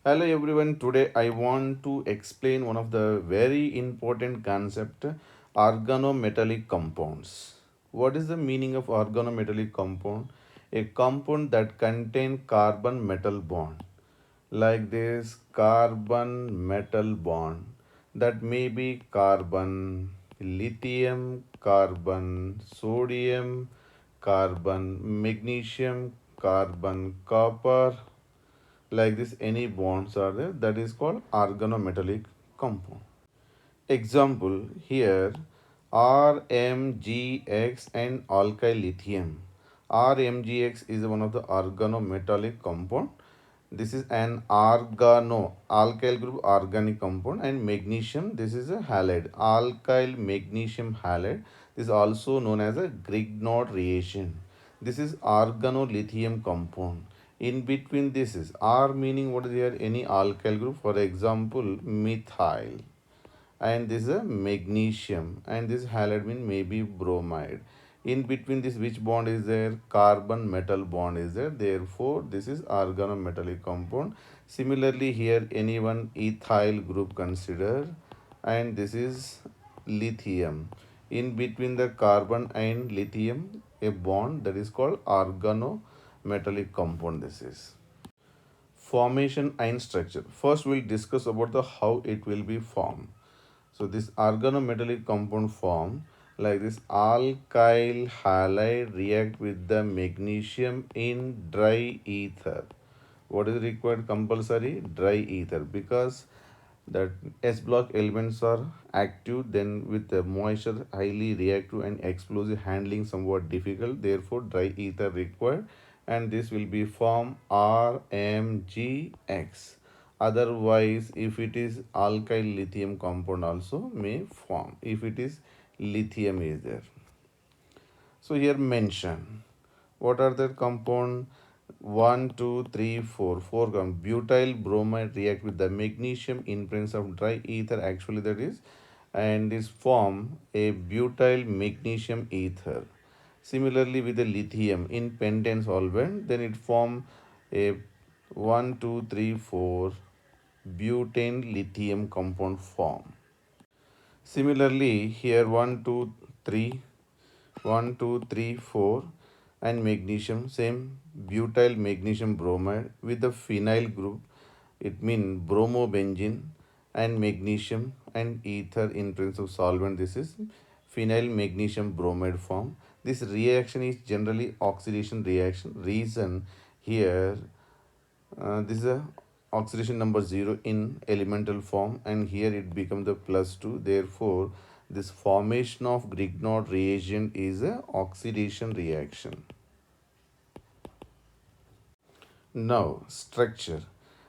Hello everyone. Today I want to explain one of the very important concept organometallic compounds. What is the meaning of organometallic compound? A compound that contain carbon metal bond like this carbon metal bond that may be carbon lithium, carbon sodium, carbon magnesium, carbon copper, like this any bonds are there, that is called organometallic compound. Example here RMGX and alkyl lithium. RMGX is one of the organometallic compound. This is an organo alkyl group organic compound, and magnesium, this is a halide alkyl magnesium halide. This is also known as a Grignard reagent. This is organolithium compound. In between this is R meaning what is here, any alkyl group, for example methyl, and this is a magnesium, and this halide mean maybe bromide. In between this which bond is there, carbon metal bond is there, therefore this is organometallic compound. Similarly here any one ethyl group consider, and this is lithium. In between the carbon and lithium a bond, that is called organometallic compound. This is formation and structure. First we'll discuss about the how it will be formed. So this organometallic compound form like this alkyl halide react with the magnesium in dry ether. What is required? Compulsory dry ether, because that S block elements are active, then with the moisture highly reactive and explosive, handling somewhat difficult, therefore dry ether required, and this will be form RMGX. Otherwise if it is alkyl lithium compound also may form if it is lithium is there. So here mention what are the compound, 1, 2, 3, 4. Four butyl bromide react with the magnesium in presence of dry ether, actually that is, and this form a butyl magnesium ether. Similarly with the lithium in pentane solvent, then it form a 1, 2, 3, 4 butane lithium compound form. Similarly here 1, 2, 3, 1, 2, 3, 4, and magnesium, same butyl magnesium bromide with the phenyl group, it means bromobenzene, and magnesium and ether in presence of solvent, this is phenyl magnesium bromide form. This reaction is generally oxidation reaction. Reason here, this is a oxidation number 0 in elemental form, and here it becomes the +2. Therefore this formation of Grignard reagent is a oxidation reaction. Now structure,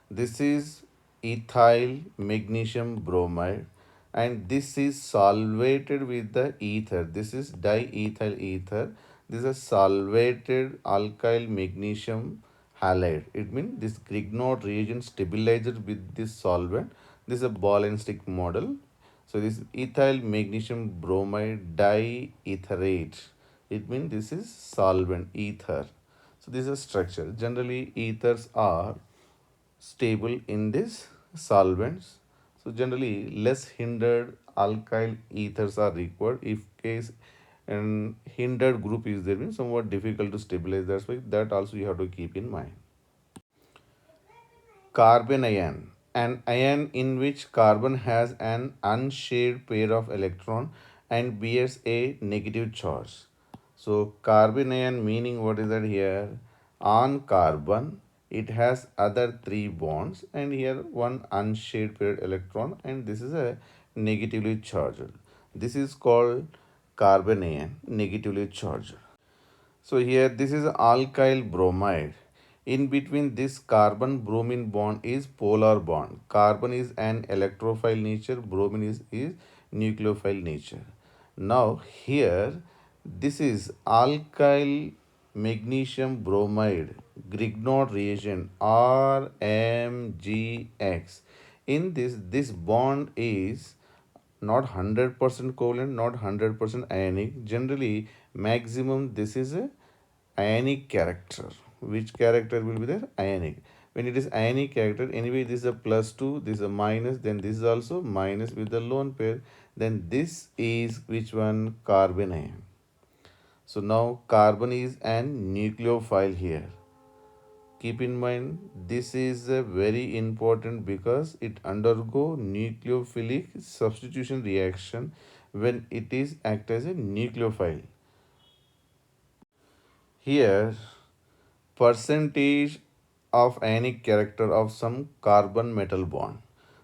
this is ethyl magnesium bromide, and this is solvated with the ether, this is diethyl ether. This is solvated alkyl magnesium halide. It means this Grignard reagent stabilized with this solvent. This is a ball and stick model. So this ethyl magnesium bromide dietherate, it means this is solvent ether. So this is a structure. Generally ethers are stable in this solvents. So generally less hindered alkyl ethers are required. If case and hindered group is there, means somewhat difficult to stabilize. That's why that also you have to keep in mind. Carbon ion, an ion in which carbon has an unshared pair of electron and bears a negative charge. So carbon ion meaning what is that here? On carbon it has other three bonds, and here one unshared paired electron, and this is a negatively charged. This is called carbon ion, negatively charged. So here this is alkyl bromide. In between this carbon bromine bond is polar bond. Carbon is an electrophile nature, bromine is nucleophile nature. Now here this is alkyl magnesium bromide Grignard reagent RMGX. In this bond is not 100% covalent, not 100% ionic. Generally maximum this is a ionic character. Which character will be there? Ionic. when it is ionic character, anyway this is a plus 2, this is a minus, then this is also minus with the lone pair, then this is which one? Carbon ion. So now carbon is an nucleophile here. Keep in mind this is very important because it undergo nucleophilic substitution reaction when it is act as a nucleophile. Here percentage of ionic character of some carbon metal bond.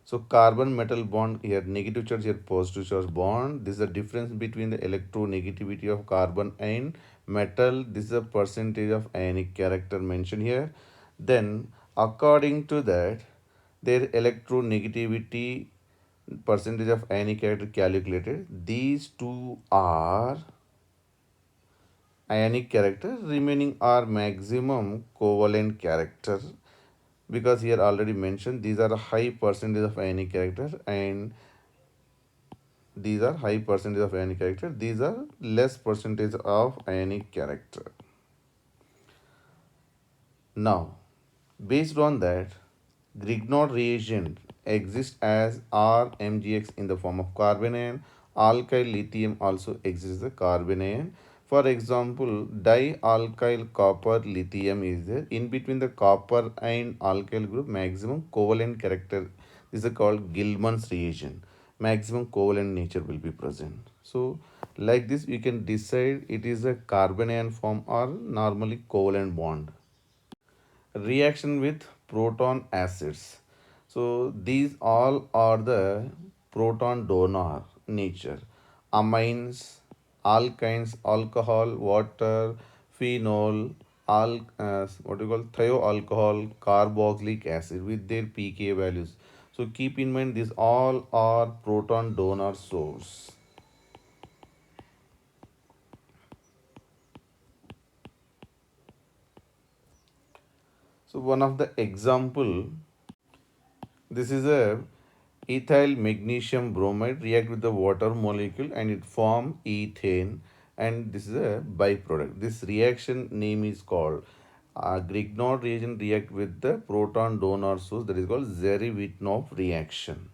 So carbon metal bond here negative charge, here positive charge bond. This is the difference between the electronegativity of carbon and metal. This is a percentage of ionic character mentioned here. Then according to that, their electronegativity percentage of ionic character calculated. These two are ionic character, remaining are maximum covalent character, because here already mentioned these are a high percentage of ionic character and these are high percentage of ionic character, these are less percentage of ionic character. Now based on that, Grignard reagent exists as RMgx in the form of carbon ion. Alkyl lithium also exists as a carbon ion. For example, dialkyl copper lithium is there. In between the copper and alkyl group, maximum covalent character, this is called Gilman's reagent. Maximum covalent nature will be present. So, like this, you can decide it is a carbon ion form or normally covalent bond. Reaction with proton acids. So these all are the proton donor nature. Amines, alkynes, alcohol, water, phenol, what you call thioalcohol, carboxylic acid with their pK values. So keep in mind these all are proton donor source. So one of the example, this is a ethyl magnesium bromide react with the water molecule and it form ethane, and this is a byproduct. This reaction name is called Grignard reagent react with the proton donor source, that is called Zerevitnov reaction.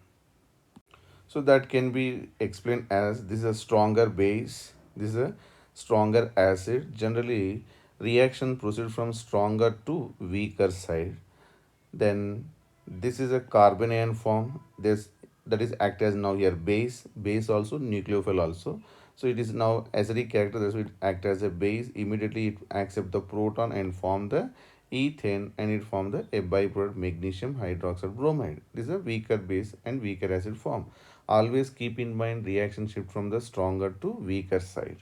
So that can be explained as this is a stronger base, this is a stronger acid. Generally reaction proceed from stronger to weaker side. Then this is a carbon ion form, this that is act as now here base also nucleophile also. So it is now acidic character, that's why it act as a base. Immediately it accept the proton and form the ethane and it form the a byproduct magnesium hydroxide bromide. This is a weaker base and weaker acid form. Always keep in mind reaction shift from the stronger to weaker side.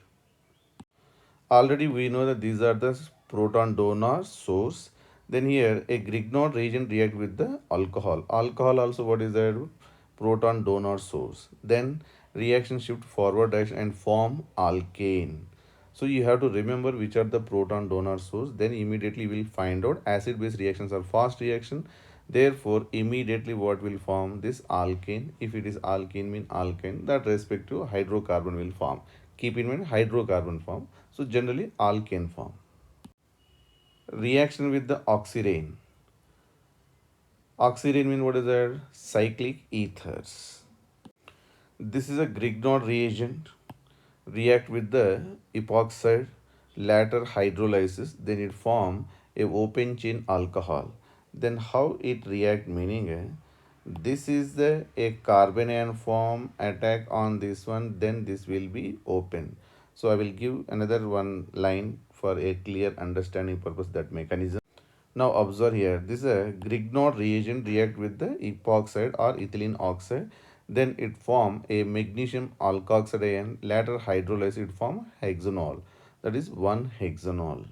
Already we know that these are the proton donor source. Then here a Grignard reagent react with the alcohol. Alcohol also what is that? Proton donor source. Then reaction shift forward direction and form alkane. So you have to remember which are the proton donor source. Then immediately we will find out acid base reactions are fast reaction. Therefore immediately what will form? This alkane. If it is alkene mean alkane, that respective hydrocarbon will form. Keep in mind hydrocarbon form. So generally alkane form. Reaction with the oxirane. Oxirane means what is that? Cyclic ethers. This is a Grignard reagent. React with the epoxide, later hydrolysis, then it form a open chain alcohol. Then how it react meaning this is the a carbon ion form attack on this one, then this will be open. So I will give another one line for a clear understanding purpose that mechanism. Now observe here, this is a Grignard reagent react with the epoxide or ethylene oxide. Then it form a magnesium alkoxide ion, later hydrolysis it form hexanol. That is 1-hexanol.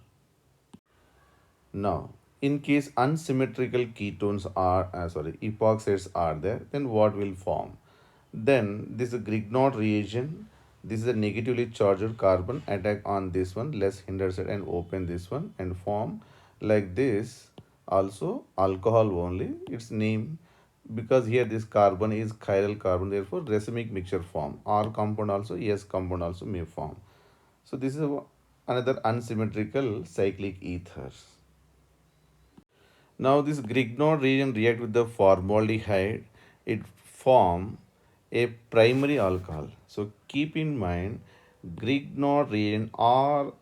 Now, in case unsymmetrical ketones are, epoxides are there, then what will form? Then this is a Grignard reagent. This is a negatively charged carbon attack on this one, less hinder side and open this one and form like this. Also alcohol only, its name, because here this carbon is chiral carbon, therefore racemic mixture form. R compound also, S compound also may form. So this is another unsymmetrical cyclic ethers. Now this Grignard reagent react with the formaldehyde. It form a primary alcohol. So keep in mind Grignard reagent RMGX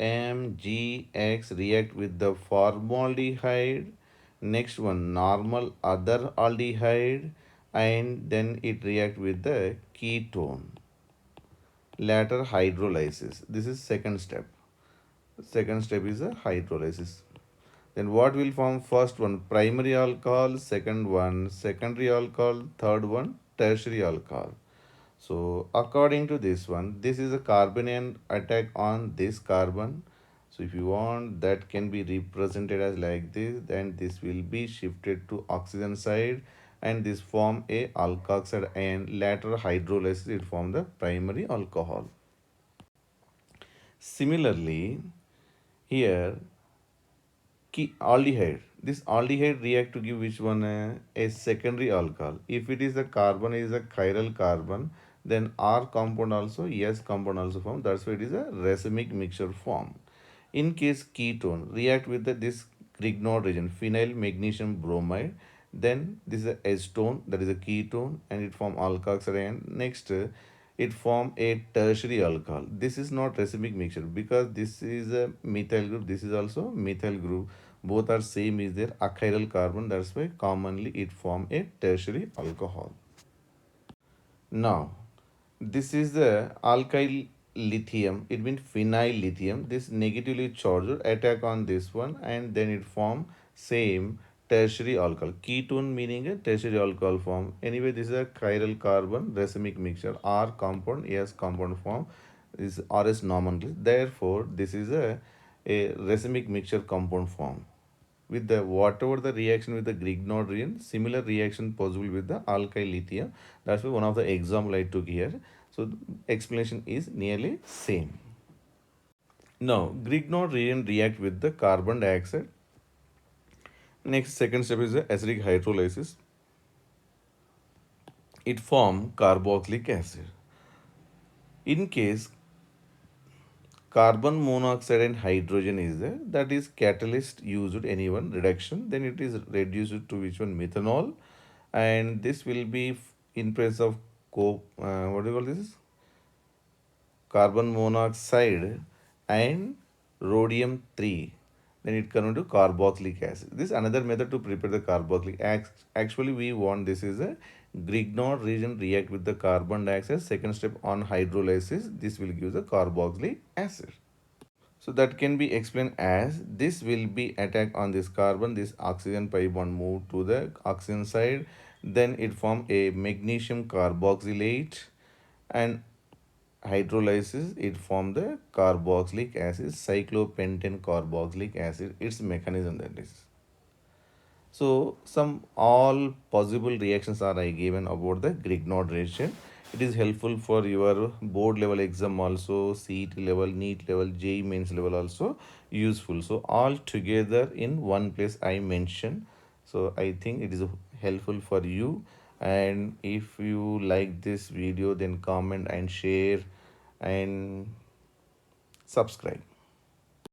react with the formaldehyde. Next one normal other aldehyde, and then it react with the ketone. Later hydrolysis. This is second step. Second step is a hydrolysis. Then what will form? First one primary alcohol, second one secondary alcohol, third one tertiary alcohol. So according to this one, this is a carbanion attack on this carbon. So if you want, that can be represented as like this, then this will be shifted to oxygen side, and this form a alkoxide, and later hydrolysis it form the primary alcohol. Similarly, here aldehyde. This aldehyde react to give which one? A secondary alcohol. If it is a carbon, is a chiral carbon, then R compound also, S compound also form. That's why it is a racemic mixture form. In case ketone react with this Grignard reagent, phenyl magnesium bromide, then this is a acetone, that is a ketone, and it form alkoxide, and next it form a tertiary alcohol. This is not racemic mixture because this is a methyl group, this is also methyl group. Both are same is their achiral carbon. That's why commonly it form a tertiary alcohol. Now, this is the alkyl lithium. It means phenyl lithium. This negatively charged attack on this one, and then it form same tertiary alcohol. Ketone meaning a tertiary alcohol form. Anyway, this is a chiral carbon racemic mixture. R compound, S compound form is RS nomenclature. Therefore, this is a racemic mixture compound form. With the whatever the reaction with the Grignard reagent, similar reaction possible with the alkyl lithium. That's why one of the example I took here. So the explanation is nearly same. Now Grignard reagent react with the carbon dioxide. Next second step is the acidic hydrolysis. It form carboxylic acid. In case carbon monoxide and hydrogen is there, that is catalyst used anyone reduction, then it is reduced to which one? Methanol, and this will be in place of what do you call this, carbon monoxide and rhodium 3, then it convert to carboxylic acid. This is another method to prepare the carboxylic. Actually we want this is a Grignard reagent react with the carbon dioxide, second step on hydrolysis, this will give the carboxylic acid. So that can be explained as this will be attack on this carbon, this oxygen pi bond move to the oxygen side, then it form a magnesium carboxylate, and hydrolysis it form the carboxylic acid, cyclopentane carboxylic acid. Its mechanism that is. So some all possible reactions are I given about the Grignard reaction. It is helpful for your board level exam also, CET level, NEET level, JEE mains level also useful. So all together in one place I mentioned. So I think it is helpful for you. And if you like this video, then comment and share and subscribe.